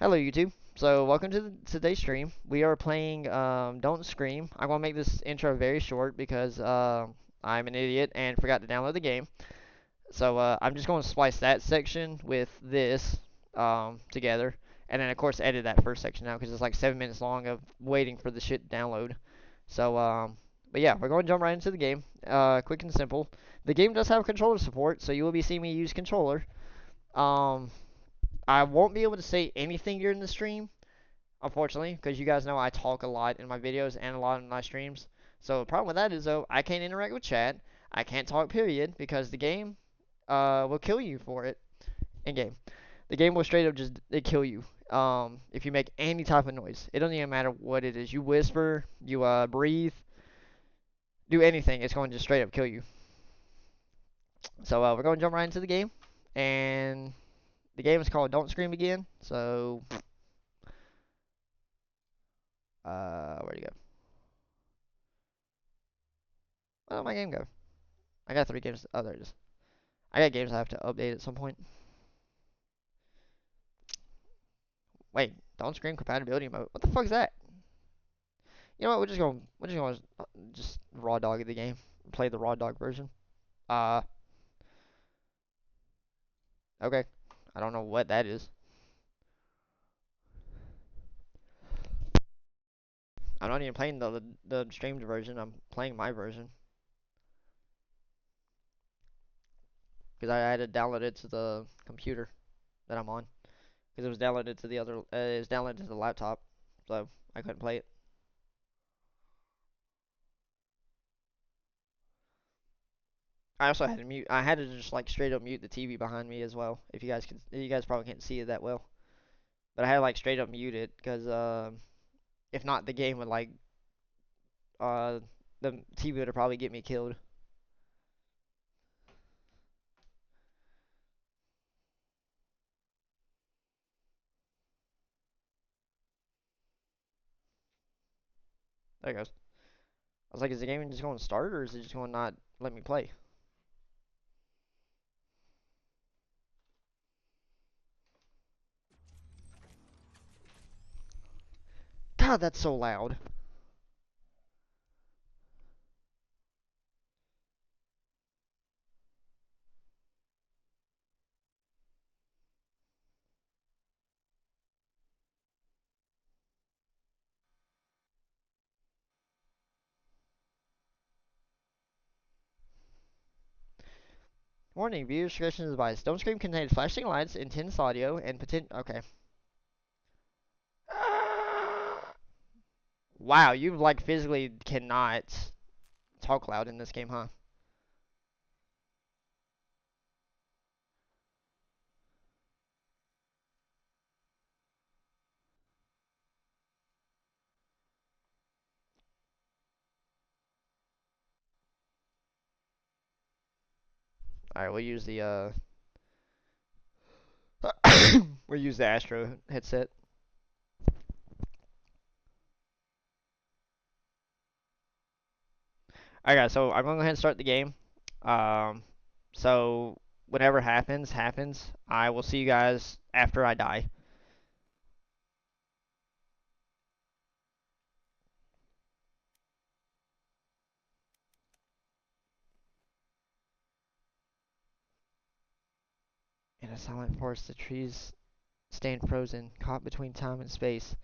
Hello YouTube. So welcome to today's stream. We are playing Don't Scream. I'm gonna make this intro very short because I'm an idiot and forgot to download the game. So I'm just gonna splice that section with this together, and then of course edit that first section out because it's like 7 minutes long of waiting for the shit to download. So but yeah, we're going to jump right into the game. Quick and simple. The game does have controller support, so you will be seeing me use controller. Um, I won't be able to say anything during the stream, unfortunately, because you guys know I talk a lot in my videos and a lot in my streams. So the problem with that is though I can't interact with chat. I can't talk period because the game will kill you for it in game. The game will straight up just kill you if you make any type of noise. It doesn't even matter what it is. You whisper, you breathe, do anything. It's going to just straight up kill you. So we're going to jump right into the game, and the game is called Don't Scream Again. So where'd you go? Where'd my game go? I got 3 games. Oh, there it is. I got games I have to update at some point. Wait, don't scream compatibility mode. What the fuck is that? You know what? We're just gonna just raw dog the game. Play the raw dog version. Uh, okay. I don't know what that is. I'm not even playing the streamed version. I'm playing my version because I had to download it to the computer that I'm on because it was downloaded to the other. It was downloaded to the laptop, so I couldn't play it. I also had to mute. I had to just like straight up mute the TV behind me as well. If you guys can, you guys probably can't see it that well, but I had to like straight up mute it because if not, the game would like uh, the TV would probably get me killed. There it goes. I was like, is the game just going to start or is it just going to not let me play? God, that's so loud. Warning: viewer discretion is advised. Don't Scream contains flashing lights, intense audio, and potent. Okay. Wow, you like physically cannot talk loud in this game, huh? All right, we'll use the Astro headset. All right, guys. So I'm gonna go ahead and start the game. Um, so whatever happens, happens. I will see you guys after I die. In a silent forest, the trees stand frozen, caught between time and space.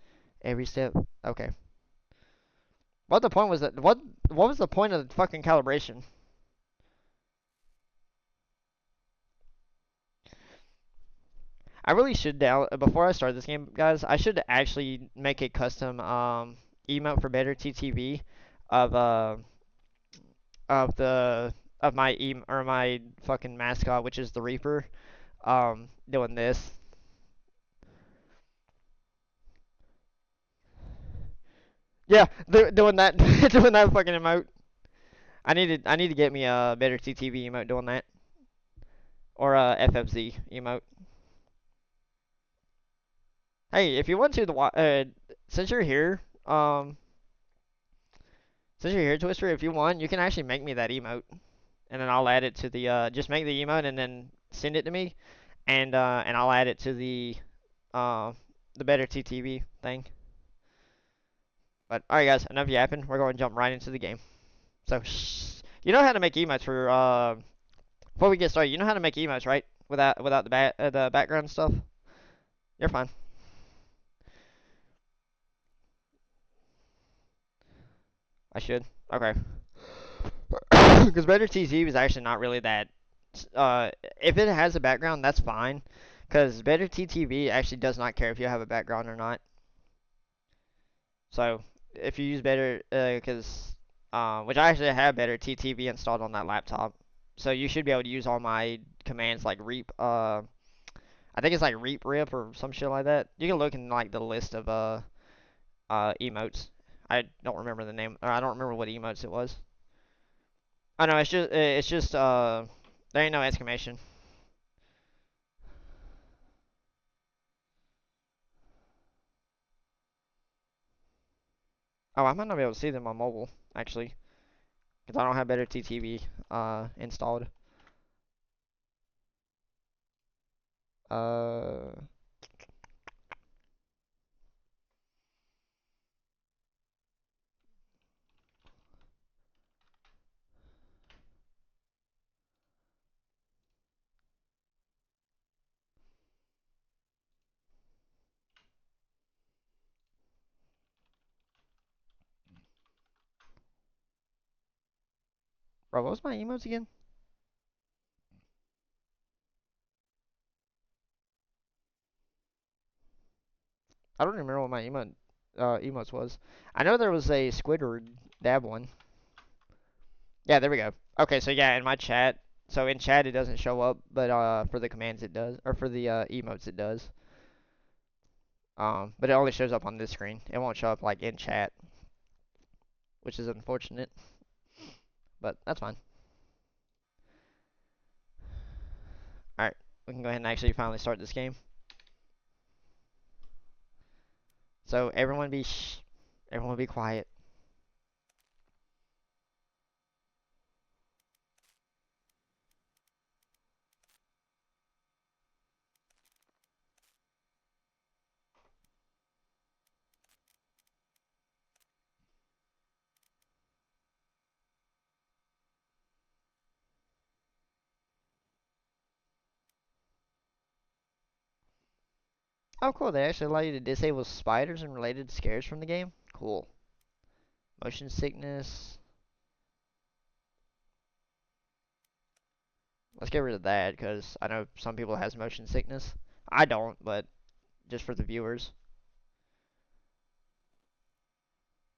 Every step. Okay. What the point was that? What was the point of the fucking calibration? I really should down before I start this game, guys. I should actually make a custom emote for better TTV of of the of my or my fucking mascot, which is the Reaper. Doing this. Yeah, they're doing that, doing that fucking emote. I need to get me a better TTV emote doing that, or a FFZ emote. Hey, if you want to, since you're here, since you're here, Twister, if you want, you can actually make me that emote, and then I'll add it to the, just make the emote and then send it to me, and I'll add it to uh, the better TTV thing. But alright, guys, enough yapping. We're going to jump right into the game. So, you know how to make emotes for before we get started. You know how to make emotes, right? Without the background stuff. You're fine. I should. Okay. Because better TTV is actually not really that. Uh, if it has a background, that's fine. Because better TTV actually does not care if you have a background or not. So if you use better, which I actually have better TTV installed on that laptop, so you should be able to use all my commands like reap. I think it's like reap rip or some shit like that. You can look in like the list of emotes. I don't remember the name, or I don't remember what emotes it was. I know it's just there ain't no exclamation. Oh, I might not be able to see them on mobile actually, because I don't have better TTV installed. Uh, bro, what was my emotes again? I don't remember what my emotes was. I know there was a Squidward dab one. Yeah, there we go. Okay, so yeah, in my chat, so in chat it doesn't show up, but for the commands it does, or for the emotes it does. But it only shows up on this screen. It won't show up like in chat, which is unfortunate, but that's fine. All right, we can go ahead and actually finally start this game. So everyone be quiet. Oh, cool. They actually allow you to disable spiders and related scares from the game. Cool. Motion sickness. Let's get rid of that because I know some people has motion sickness. I don't, but just for the viewers.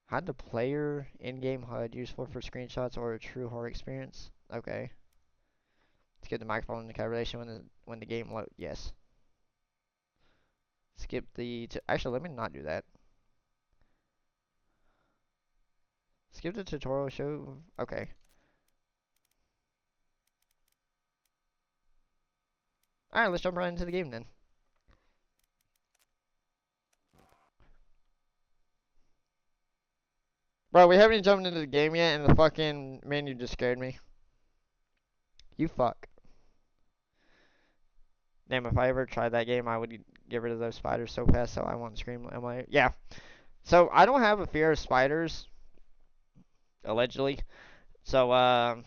Hide the player in-game HUD useful for screenshots or a true horror experience. Okay. Let's get the microphone in calibration when the game load. Yes. Skip the. Actually, let me not do that. Skip the tutorial show. Okay. All right, let's jump right into the game then. Bro, we haven't even jumped into the game yet, and the fucking menu just scared me. You fuck. Damn, if I ever tried that game, I would get rid of those spiders so fast, so I won't scream. Am I? Yeah. So I don't have a fear of spiders, allegedly. So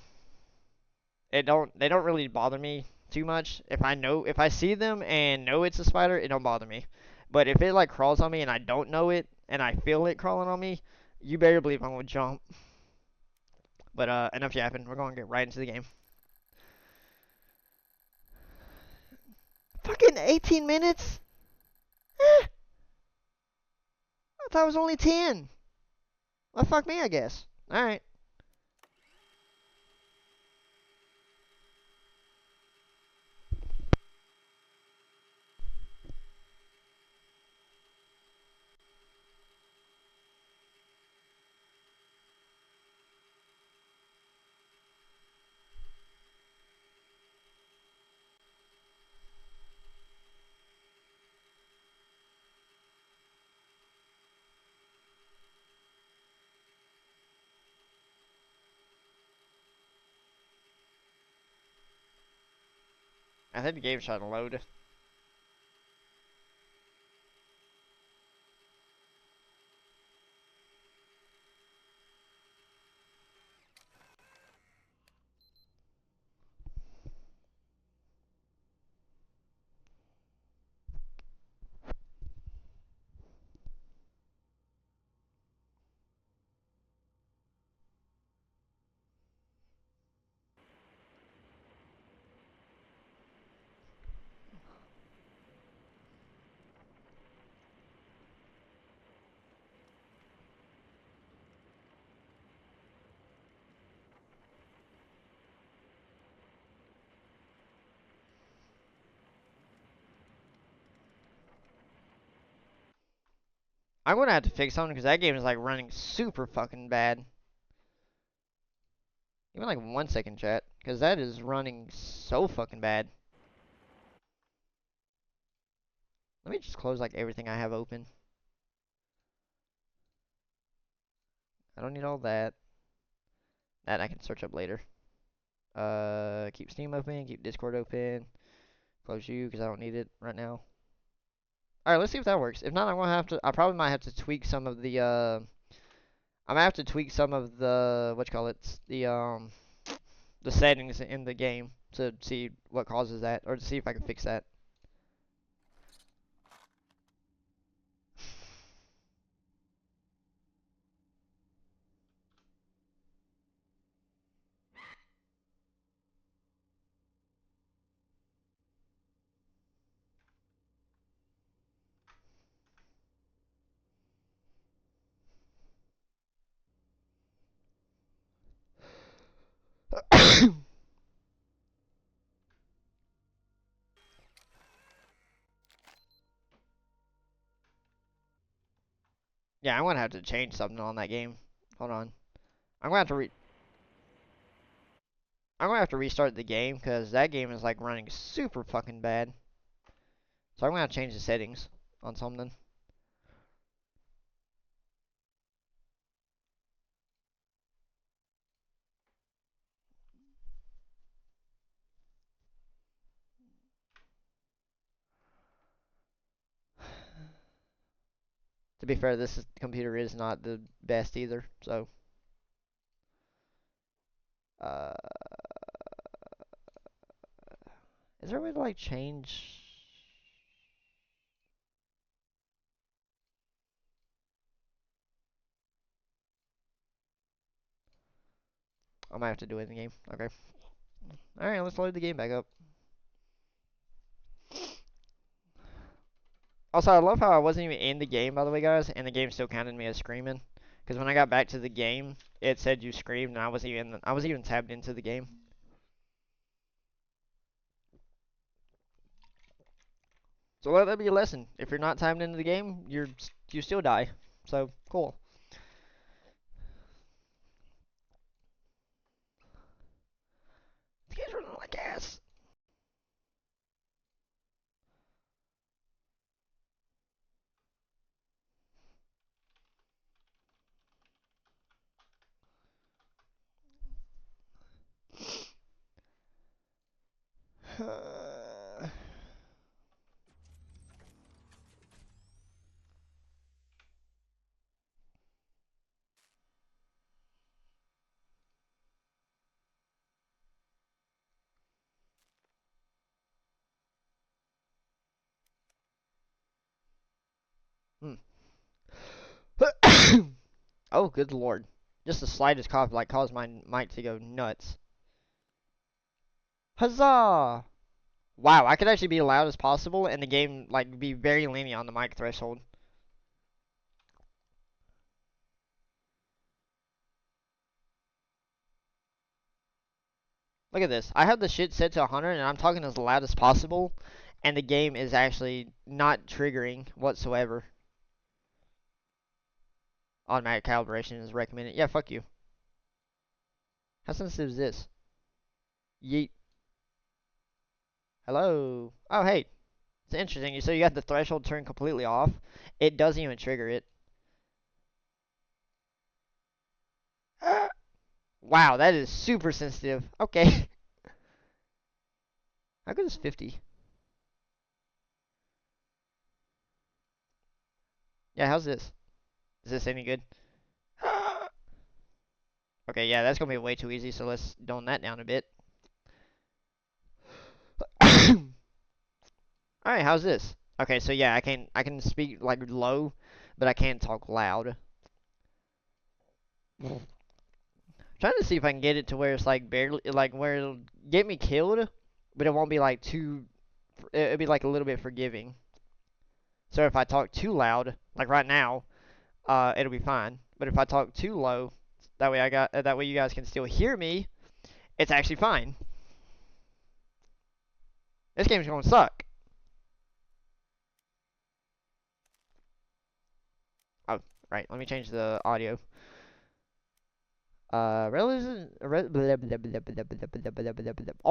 they don't really bother me too much. If I see them and know it's a spider, it don't bother me. But if it like crawls on me and I don't know it and I feel it crawling on me, you better believe I'm gonna jump. But enough yapping. We're gonna get right into the game. Fucking 18 minutes? Eh, I thought it was only 10. Well, fuck me, I guess. All right. I think the game's trying to load. I'm gonna have to fix something because that game is like running super fucking bad. Even like 1 second, chat, because that is running so fucking bad. Let me just close like everything I have open. I don't need all that. That I can search up later. Keep Steam open, keep Discord open. Close you because I don't need it right now. All right, let's see if that works. If not, I'm gonna have to. I probably might have to tweak some of the. I might have to tweak some of the what you call it, the settings in the game to see what causes that, or to see if I can fix that. Yeah, I'm gonna have to change something on that game. Hold on. I'm gonna have to I'm gonna have to restart the game because that game is like running super fucking bad. So I'm gonna have to change the settings on something. To be fair, computer is not the best either. So, uh, is there a way to like change? I might have to do it in the game. Okay. All right, let's load the game back up. Also, I love how I wasn't even in the game, by the way, guys, and the game still counted me as screaming. Because when I got back to the game, it said you screamed, and I was even tabbed into the game. So let that be a lesson. If you're not tabbed into the game, you still die. So cool. The game's running like ass. Hmm. Oh, good lord. Just the slightest cough like caused my mic to go nuts. Huzzah! Wow, I could actually be loud as possible and the game like be very lenient on the mic threshold. Look at this. I have the shit set to 100 and I'm talking as loud as possible and the game is actually not triggering whatsoever. Automatic calibration is recommended. Yeah, fuck you. How sensitive is this? Yeet. Hello. Oh, hey. It's interesting. So you got the threshold turned completely off. It doesn't even trigger it. Wow, that is super sensitive. Okay. How good is 50? Yeah, how's this? Is this any good? Okay, yeah, that's gonna be way too easy, so let's tone that down a bit. Alright, how's this? Okay, so yeah, I can speak like low, but I can't talk loud. Trying to see if I can get it to where it's like barely like where it'll get me killed, but it won't be like too it'll be like a little bit forgiving. So if I talk too loud, like right now, it'll be fine. But if I talk too low, that way you guys can still hear me, it's actually fine. This game's gonna suck. Right, let me change the audio. Oh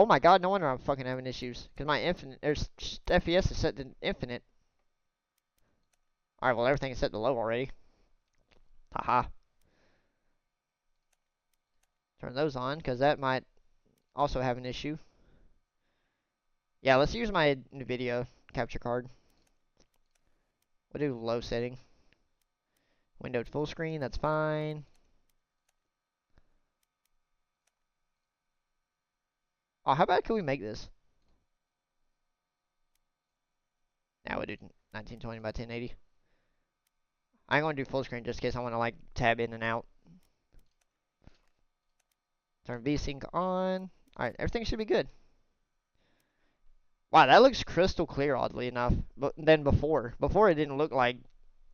my god, no wonder I'm fucking having issues. Because my infinite, FPS is set to infinite. Alright, well everything is set to low already. Haha. Turn those on, because that might also have an issue. Yeah, let's use my NVIDIA capture card. We'll do low setting. Windows full screen, that's fine. Oh, how bad can we make this? Now we do 1920 by 1080. I'm going to do full screen just in case I want to like tab in and out. Turn VSync on. Alright, everything should be good. Wow, that looks crystal clear, oddly enough. But than before. Before it didn't look like,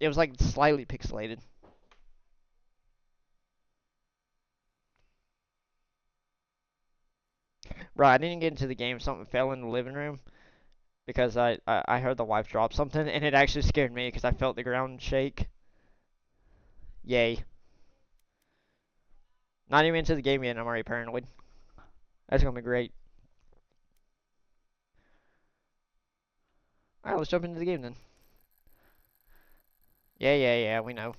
it was like slightly pixelated. Right, I didn't get into the game. Something fell in the living room because I heard the wife drop something, and it actually scared me because I felt the ground shake. Yay. Not even into the game yet, and I'm already paranoid. That's gonna be great. Alright, let's jump into the game then. Yeah, we know.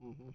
Mm-hmm.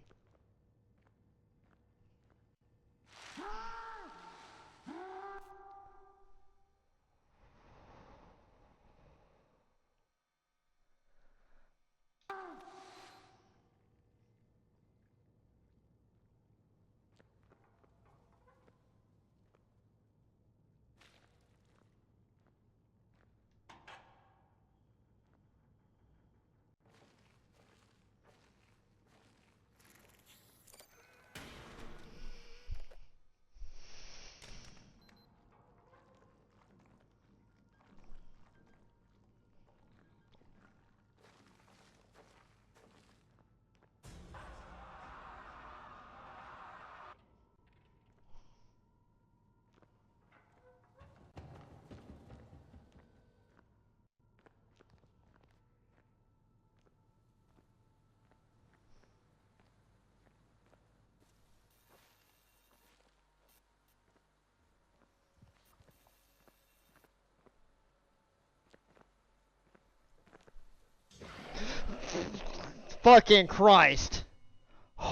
Fucking Christ.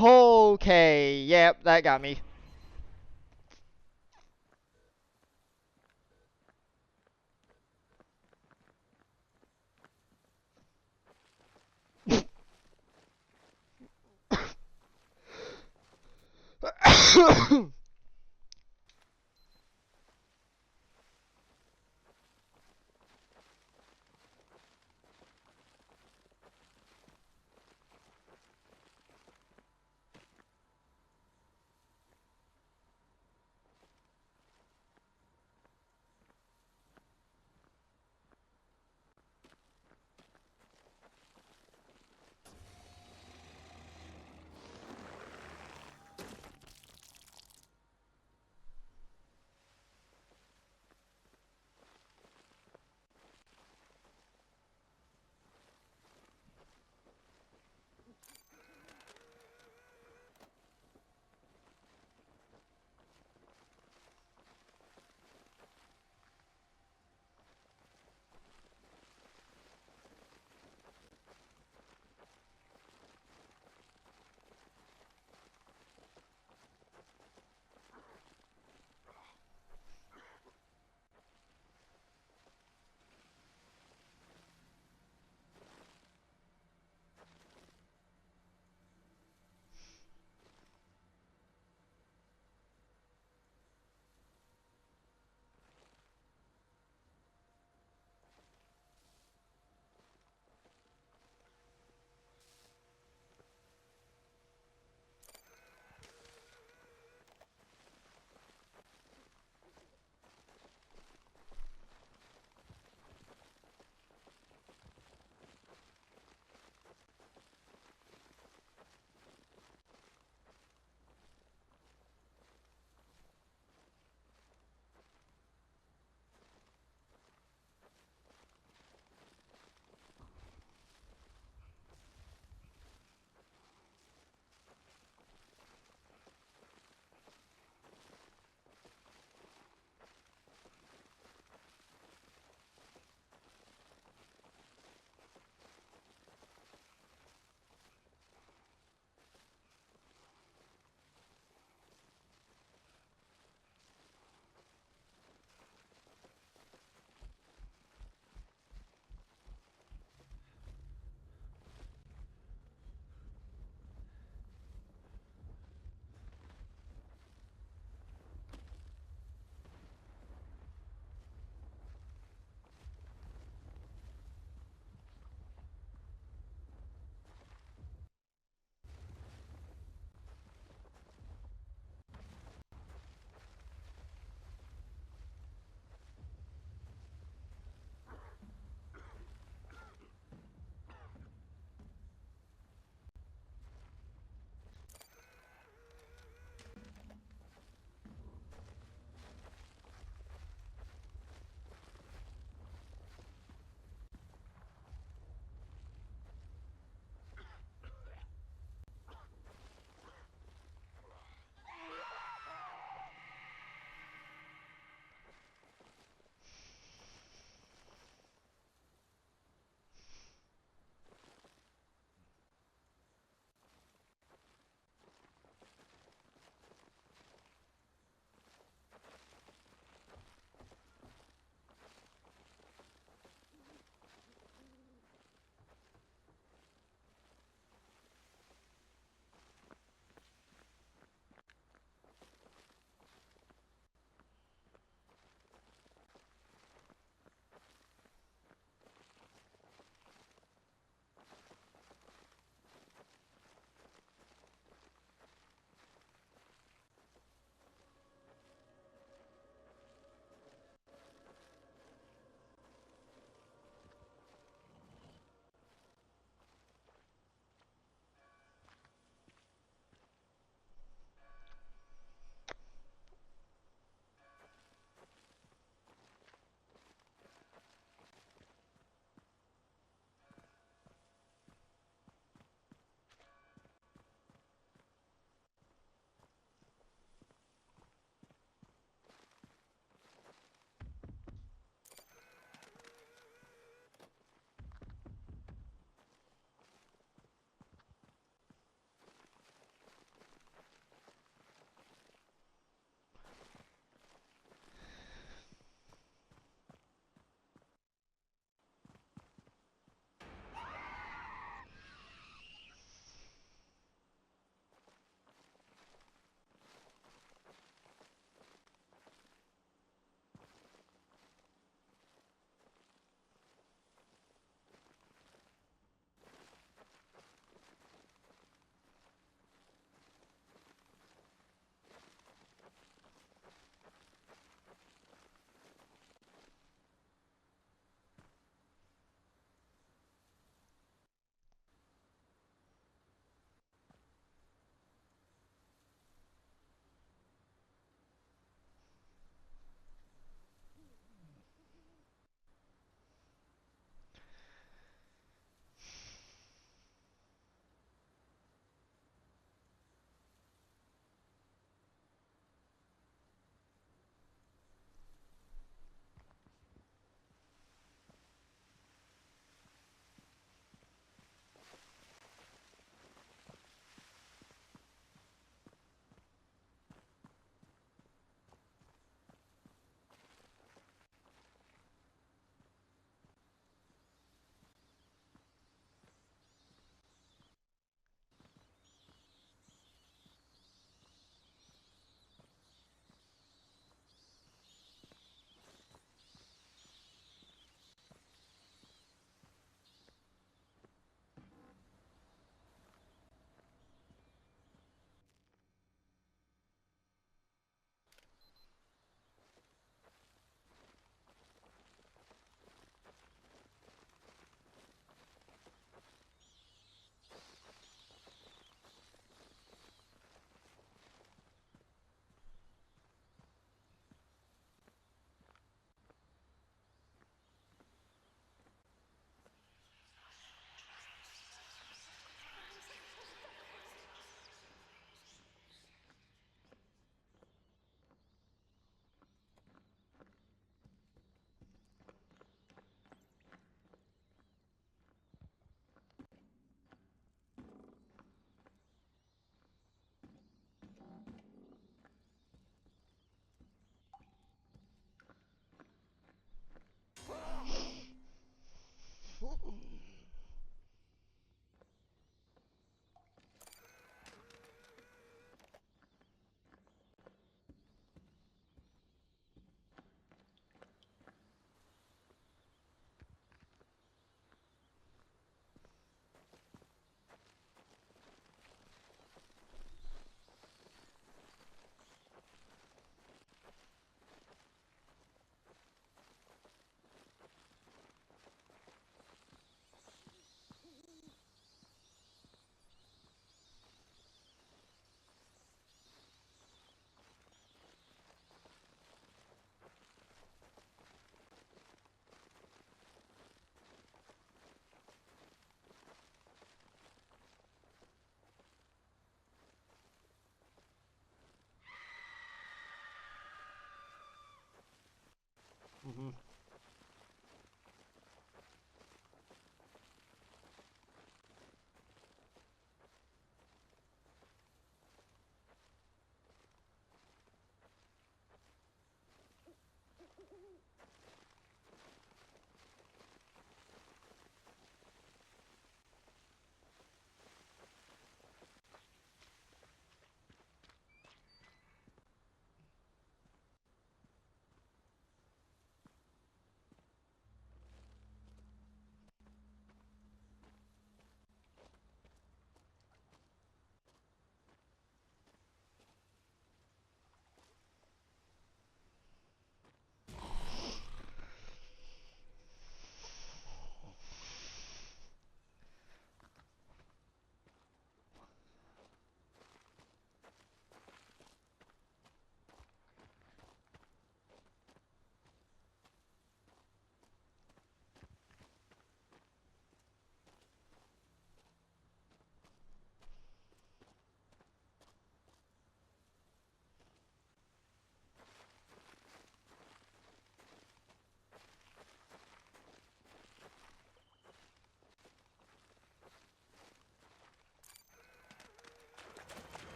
Okay, yep, that got me.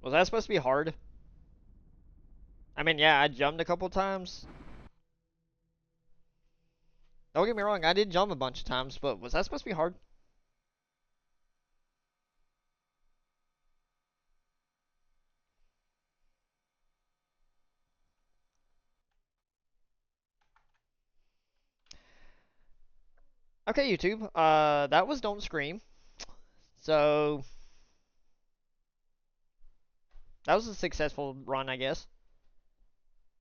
Was that supposed to be hard? I mean, yeah, I jumped a couple times. Don't get me wrong, I did jump a bunch of times, but was that supposed to be hard? Okay, YouTube. That was Don't Scream. So that was a successful run, I guess.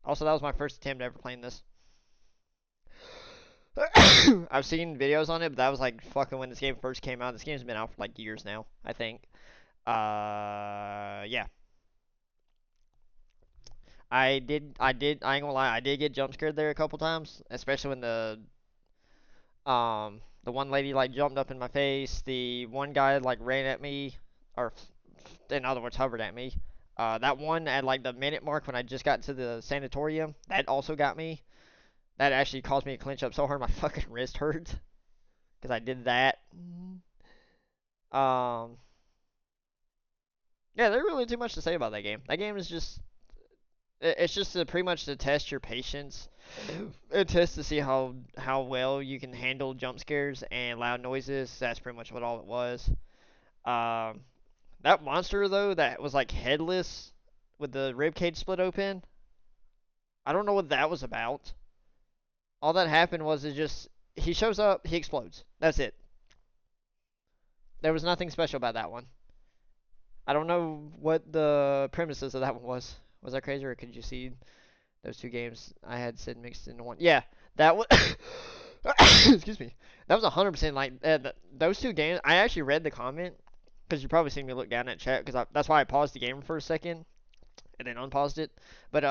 Also, that was my first attempt ever playing this. I've seen videos on it, but that was like fucking when this game first came out. This game's been out for like years now, I think. Yeah. I ain't gonna lie, I did get jump scared there a couple times, especially when the one lady like jumped up in my face, the one guy like ran at me, or in other words, hovered at me. That one at like the minute mark when I just got to the sanatorium, that also got me. That actually caused me to clench up so hard my fucking wrist hurt because I did that. Um, yeah, there's really too much to say about that game. That game is just it's just pretty much to test your patience. It tests to see how well you can handle jump scares and loud noises. That's pretty much what all it was. Um, that monster though, that was like headless with the rib cage split open. I don't know what that was about. All that happened was it just he shows up, he explodes. That's it. There was nothing special about that one. I don't know what the premises of that one was. Was that crazy, or could you see those two games I had said mixed into one? Yeah, that was. Excuse me. That was 100% like those two games. I actually read the comment because you probably seen me look down at chat because that's why I paused the game for a second and then unpaused it. But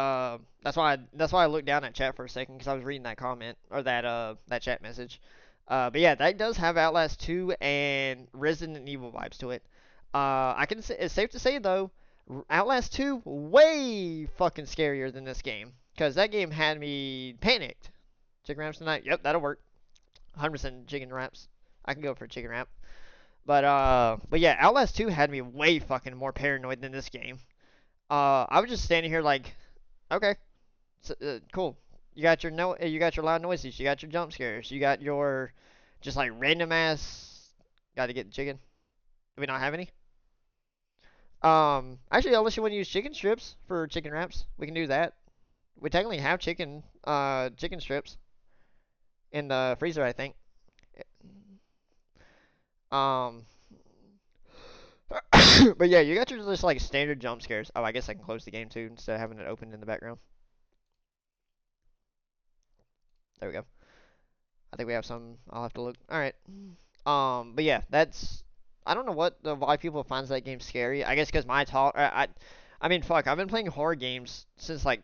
that's why I looked down at chat for a second because I was reading that comment or that chat message. But yeah, that does have Outlast 2 and Resident Evil vibes to it. I can say it's safe to say though, Outlast 2 way fucking scarier than this game because that game had me panicked. Chicken wraps tonight? Yep, that'll work. 100% chicken wraps. I can go for a chicken wrap. But yeah, Outlast 2 had me way fucking more paranoid than this game. I was just standing here like, okay, cool. You got your no, you got your loud noises. You got your jump scares. You got your just like random ass. Got to get chicken. Do we not have any? Actually, unless you want to use chicken strips for chicken wraps, we can do that. We technically have chicken strips in the freezer, I think. Um, but yeah, you got your just like standard jump scares. Oh, I guess I can close the game too instead of having it open in the background. There we go. I think we have some. I'll have to look. All right. But yeah, that's. I don't know why people finds that game scary. I guess because my talk. I mean, fuck. I've been playing horror games since like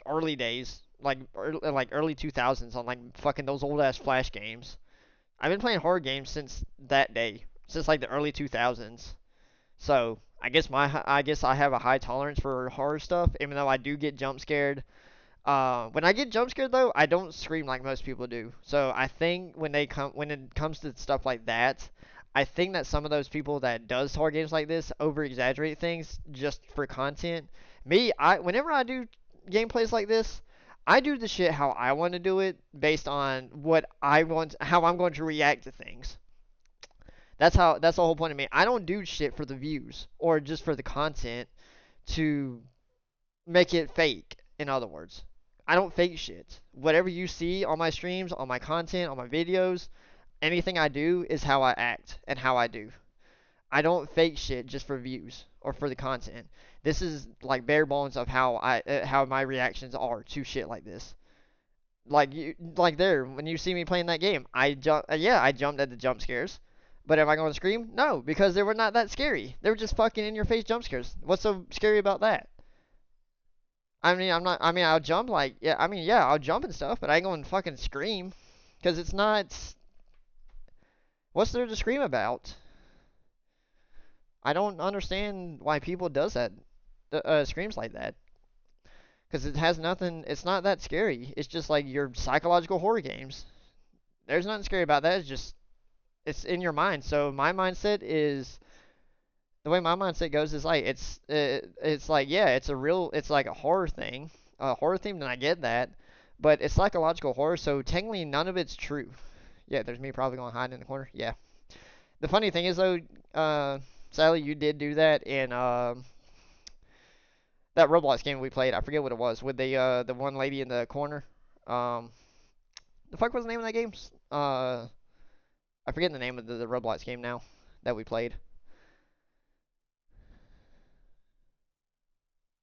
early days, like early 2000s on like fucking those old ass flash games. I've been playing horror games since that day, since like the early 2000s. So I guess I have a high tolerance for horror stuff, even though I do get jump scared. When I get jump scared though, I don't scream like most people do. So I think when it comes to stuff like that, I think that some of those people that does horror games like this over exaggerate things just for content. Whenever I do gameplays like this, I do the shit how I want to do it based on how I'm going to react to things. That's the whole point of me. I don't do shit for the views or just for the content to make it fake, in other words. I don't fake shit. Whatever you see on my streams, on my content, on my videos, anything I do is how I act and how I do. I don't fake shit just for views or for the content. This is like bare bones of how my reactions are to shit like this. Like there when you see me playing that game, I jumped at the jump scares. But am I going to scream? No, because they were not that scary. They were just fucking in your face jump scares. What's so scary about that? I mean, I'm not. I mean, I'll jump like yeah. I mean, yeah, I'll jump and stuff, but I ain't going to fucking scream, because it's not. What's there to scream about? I don't understand why people does that, screams like that, because it has nothing. It's not that scary. It's just like your psychological horror games. There's nothing scary about that. It's in your mind. So my mindset is the way my mindset goes is like it's like yeah, it's like a horror thing, a horror theme, and I get that, but it's psychological horror, so technically none of it's true. Yeah, there's me probably going to hide in the corner. Yeah. The funny thing is though, Sally, you did do that in that Roblox game we played. I forget what it was with the one lady in the corner. Um, the fuck was the name of that game? I forget the name of the Roblox game now that we played.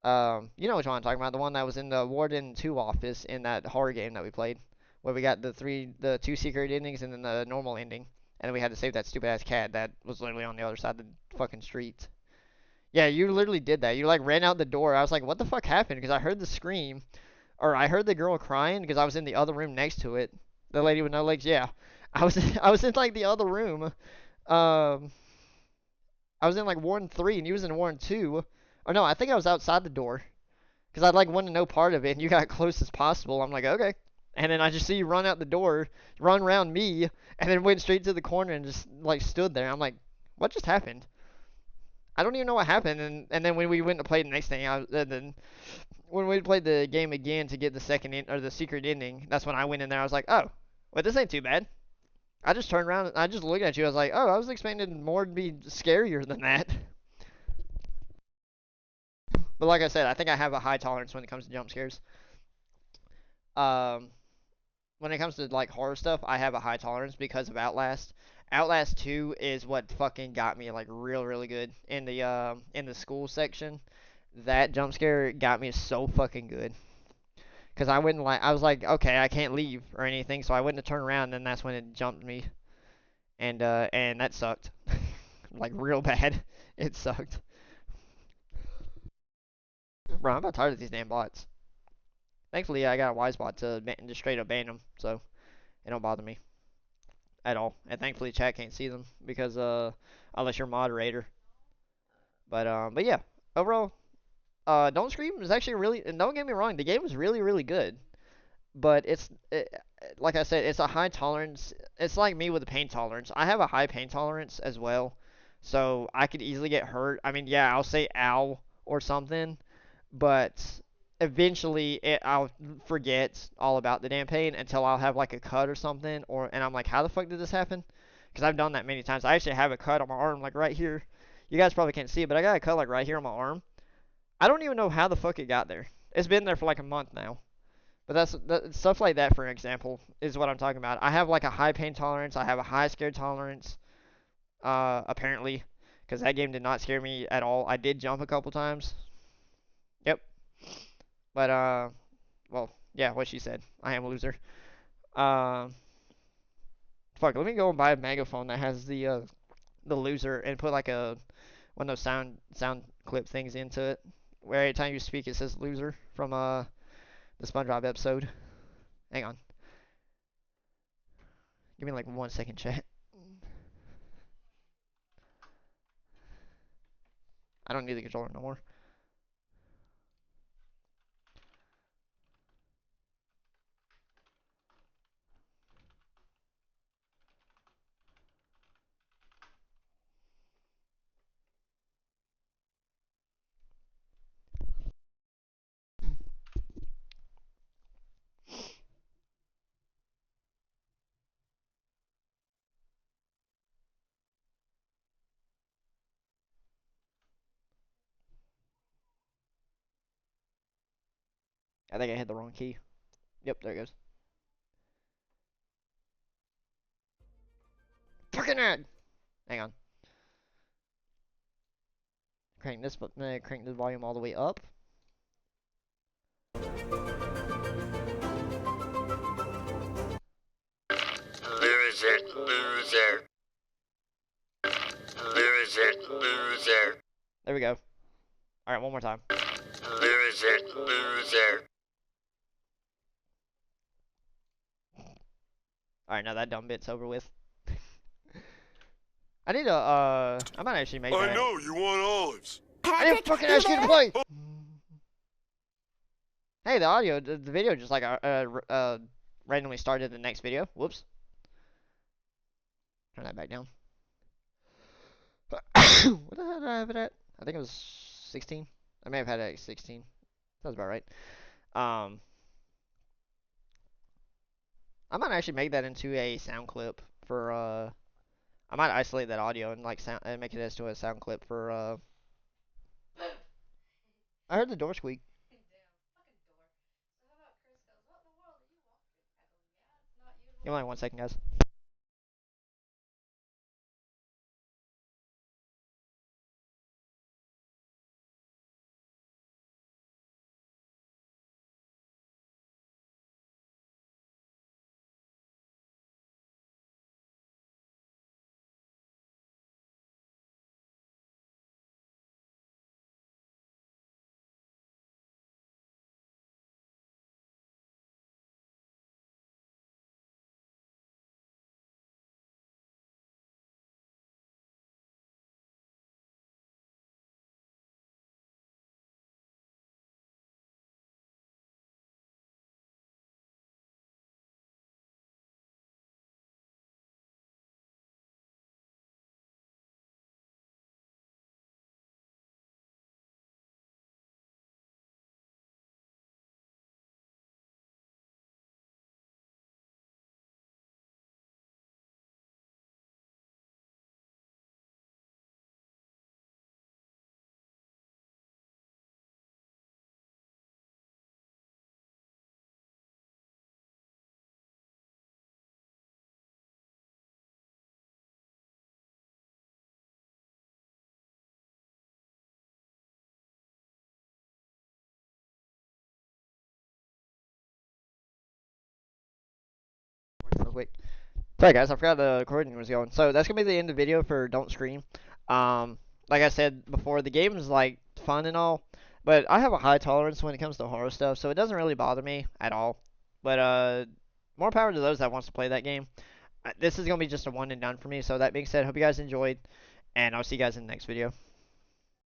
You know which one I'm talking about? The one that was in the Warden 2 office in that horror game that we played, where we got the two secret endings and then the normal ending, and then we had to save that stupid ass cat that was literally on the other side of the fucking street. Yeah, you literally did that. You like ran out the door. I was like, what the fuck happened? Because I heard the scream, or I heard the girl crying because I was in the other room next to it. The lady with no legs. Yeah, I was I was in like the other room. Um, I was in like Warden 3 and you was in Warden 2. Or no, I think I was outside the door because I'd like wanted no part of it, and you got close as possible. I'm like, okay. And then I just see you run out the door, run around me, and then went straight to the corner and just like stood there. I'm like, what just happened? I don't even know what happened. And then when we went to play the next thing, then when we played the game again to get the or the secret ending, that's when I went in there. I was like, oh, well, this ain't too bad. I just turned around and I just looked at you. I was like, oh, I was expecting more to be scarier than that. But like I said, I think I have a high tolerance when it comes to jump scares. Um, when it comes to like horror stuff, I have a high tolerance because of Outlast. Outlast 2 is what fucking got me like really good in the school section. That jump scare got me so fucking good. Cause I was like, okay, I can't leave or anything, so I went to turn around, and that's when it jumped me, and that sucked, like real bad. It sucked. Bro, I'm about tired of these damn bots. Thankfully, I got a wise bot to just straight up ban them, so it don't bother me at all. And thankfully, chat can't see them because unless you're moderator. But yeah, overall, Don't Scream is actually really. And don't get me wrong, the game is really good. But like I said, it's a high tolerance. It's like me with a pain tolerance. I have a high pain tolerance as well, so I could easily get hurt. I mean, yeah, I'll say ow or something, but eventually I'll forget all about the damn pain until I'll have like a cut or something, and I'm like, how the fuck did this happen? Because I've done that many times. I actually have a cut on my arm, like right here. You guys probably can't see it, but I got a cut like right here on my arm. I don't even know how the fuck it got there. It's been there for like a month now. But stuff like that, for example, is what I'm talking about. I have like a high pain tolerance. I have a high scare tolerance, apparently, because that game did not scare me at all. I did jump a couple times. Yep. But well, yeah, what she said. I am a loser. Um, fuck. Let me go and buy a megaphone that has the loser and put like one of those sound clip things into it, where every time you speak it says loser from the SpongeBob episode. Hang on. Give me like 1 second, chat. I don't need the controller no more. I think I hit the wrong key. Yep, there it goes. Fucking ad! Hang on. Crank this volume all the way up. Loser, loser. Loser, loser. There we go. Alright, one more time. Loser, loser. Alright, now that dumb bit's over with. I need to, I might actually make that. I know, you want olives. I didn't fucking ask you to play! Hey, the video just like, randomly started the next video. Whoops. Turn that back down. What the hell did I have it at? I think it was 16. I may have had it at 16. Sounds about right. Um, I might actually make that into a sound clip for I might isolate that audio and like sound and make it as to a sound clip for I heard the door squeak. Give me like 1 second, guys. Real quick. Sorry guys, I forgot the recording was going. So that's gonna be the end of the video for Don't Scream. Like I said before, the game is like fun and all, but I have a high tolerance when it comes to horror stuff, so it doesn't really bother me at all. But more power to those that wants to play that game. This is gonna be just a one and done for me. So that being said, hope you guys enjoyed, and I'll see you guys in the next video.